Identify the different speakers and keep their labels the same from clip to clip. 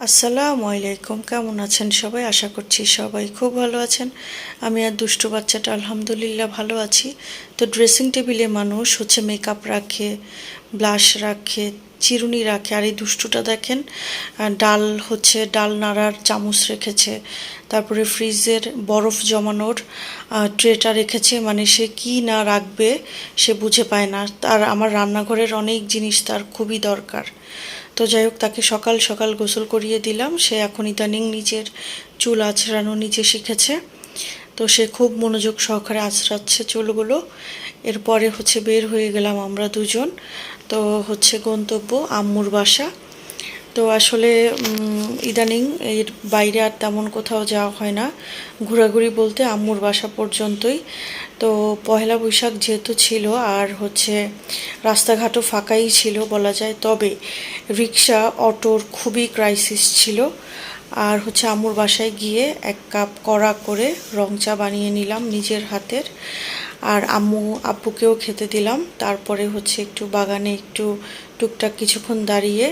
Speaker 1: আসসালামু আলাইকুম, কেমন আছেন সবাই? আশা করছি সবাই খুব ভালো আছেন। আমি আর দুষ্টু বাচ্চাটা আলহামদুলিল্লাহ ভালো আছি। তো ড্রেসিং টেবিলে মানুষ হচ্ছে মেকআপ রাখে, ব্লাশ রাখে, চিরুনি রাখে, আর এই দুষ্টুটা দেখেন ডাল নাড়ার চামচ রেখেছে, তারপরে ফ্রিজের বরফ জমানোর ট্রেটা রেখেছে। মানে সে কি না রাখবে সে বুঝে পায় না। তার আমার রান্নাঘরের অনেক জিনিস তার খুবই দরকার। তো যাই হোক, তাকে সকাল সকাল গোসল করিয়ে দিলাম। সে এখন ইদানিং নিজের চুল আঁচড়ানো নিজে শিখেছে। তো সে খুব মনোযোগ সহকারে আঁচড়াচ্ছে চুলগুলো। এরপরে হচ্ছে বের হয়ে গেলাম আমরা দুজন। তো হচ্ছে গন্তব্য আম্মুর বাসা। তো আসলে ইদানিং এর বাইরে আর তেমন কোথাও যাওয়া হয় না। ঘোরাঘুরি বলতে আম্মুর বাসা পর্যন্তই। তো পহেলা বৈশাখ যেহেতু ছিল, আর হচ্ছে রাস্তাঘাটও ফাঁকাই ছিল বলা যায়, তবে রিক্সা অটোর খুবই ক্রাইসিস ছিল। আর হচ্ছে আম্মুর বাসায় গিয়ে এক কাপ কড়া করে রং চা বানিয়ে নিলাম নিজের হাতের, আর আব্বুকেও খেতে দিলাম। তারপরে হচ্ছে একটু বাগানে একটু টুকটাক কিছুক্ষণ দাঁড়িয়ে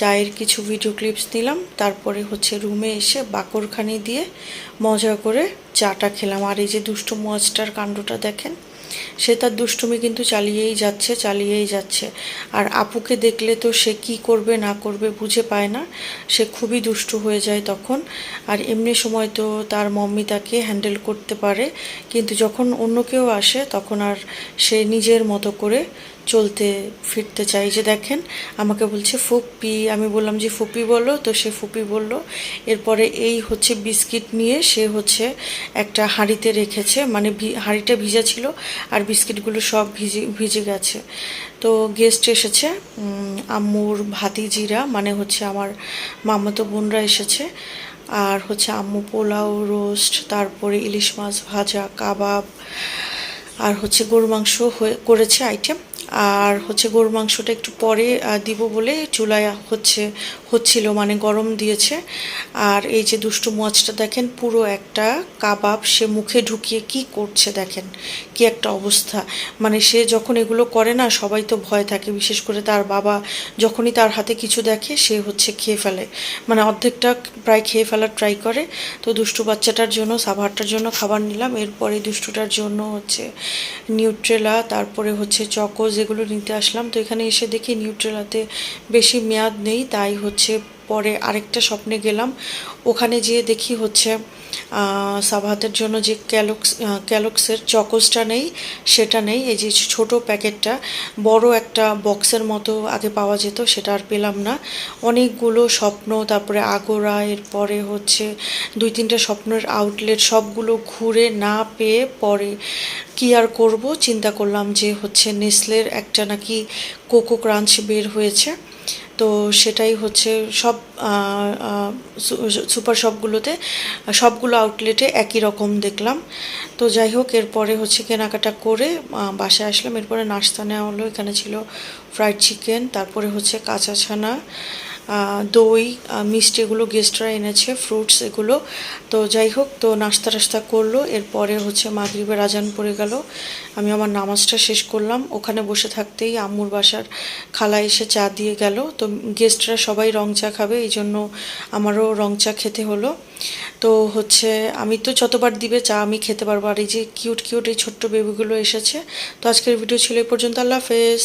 Speaker 1: চায়ের কিছু ভিডিও ক্লিপস নিলাম। তারপরে হচ্ছে রুমে এসে বাকরখানি দিয়ে মজা করে চাটা খেলাম। আর এই যে দুষ্টু মাছটার কাণ্ডটা দেখেন, সে তার দুষ্টুমি কিন্তু চালিয়েই যাচ্ছে। আর আপুকে দেখলে তো সে কি করবে না করবে বুঝে পায় না, সে খুবই দুষ্টু হয়ে যায় তখন। আর এমনি সময় তো তার মম্মি তাকে হ্যান্ডেল করতে পারে, কিন্তু যখন অন্য কেউ আসে তখন আর সে নিজের মতো করে চলতে ফিরতে চাই। যে দেখেন, আমাকে বলছে ফুপ্পি, আমি বললাম যে ফুপি বলো, তো সে ফুপি বলল। এরপরে এই হচ্ছে বিস্কিট নিয়ে সে হচ্ছে একটা হাঁড়িতে রেখেছে, মানে হাঁড়িটা ভিজা ছিল আর বিস্কিটগুলো সব ভিজে গেছে। তো গেস্ট এসেছে, আম্মুর ভাতিজিরা, মানে হচ্ছে আমার মামাতো বোনরা এসেছে। আর হচ্ছে আম্মু পোলাও, রোস্ট, তারপরে ইলিশ মাছ ভাজা, কাবাব, আর হচ্ছে গরু মাংস করেছে আইটেম। আর হচ্ছে গরুর মাংসটা একটু পরে দিব বলে চুলায় হচ্ছিল, মানে গরম দিয়েছে। আর এই যে দুষ্টু মাছটা দেখেন, পুরো একটা কাবাব সে মুখে ঢুকিয়ে কি করছে দেখেন, কি একটা অবস্থা। মানে সে যখন এগুলো করে না, সবাই তো ভয় থাকে, বিশেষ করে তার বাবা যখনই তার হাতে কিছু দেখে সে হচ্ছে খেয়ে ফেলে, মানে অর্ধেকটা প্রায় খেয়ে ফেলার ট্রাই করে। তো দুষ্টু বাচ্চাটার জন্য, সাভারটার জন্য খাবার নিলাম। এরপরে দুষ্টুটার জন্য হচ্ছে নিউট্রেলা, তারপরে হচ্ছে চকো, যেগুলো নিতে আসলাম। তো এখানে এসে দেখি নিউট্রেলাতে বেশি মেয়াদ নেই, তাই হচ্ছে পরে আরেকটা স্বপ্নে গেলাম। ওখানে যেয়ে দেখি হচ্ছে সাবাহাতের জন্য যে ক্যালক্সের চকোসটা নেই, সেটা নেই। এই যে ছোট প্যাকেটটা, বড় একটা বক্সের মতো আগে পাওয়া যেত, সেটা আর পেলাম না। অনেকগুলো স্বপ্ন, তারপরে আগোরা, এরপরে হচ্ছে 2-3টা স্বপ্নের আউটলেট, সবগুলো ঘুরে না পেয়ে পরে কি আর করব, চিন্তা করলাম যে হচ্ছে নেসলের একটা নাকি কোকো ক্রাঞ্চ বের হয়েছে। তো সেটাই হচ্ছে সব সুপার শপগুলোতে, সবগুলো আউটলেটে একই রকম দেখলাম। তো যাই হোক, এরপরে হচ্ছে কেনাকাটা করে বাসায় আসলাম। এরপরে নাস্তা নেওয়া হলো। এখানে ছিল ফ্রাইড চিকেন, তারপরে হচ্ছে কাঁচা ছানা, দই, মিষ্টি, এগুলো গেস্টরা এনেছে, ফ্রুটস এগুলো। তো যাই হোক, তো নাস্তা টাস্তা করলো। এরপরে হচ্ছে মাগরিবের আজান পড়ে গেল, আমি আমার নামাজটা শেষ করলাম। ওখানে বসে থাকতেই আম্মুর বাসার খালা এসে চা দিয়ে গেল। তো গেস্টরা সবাই রং চা খাবে, এই জন্য আমারও রং চা খেতে হলো। তো হচ্ছে আমি তো যতবার দিবে চা আমি খেতে পারবো। আর এই যে কিউট কিউট এই ছোট্ট বেবিগুলো এসেছে। তো আজকের ভিডিও ছিল এই পর্যন্ত। আল্লাহ হাফেজ।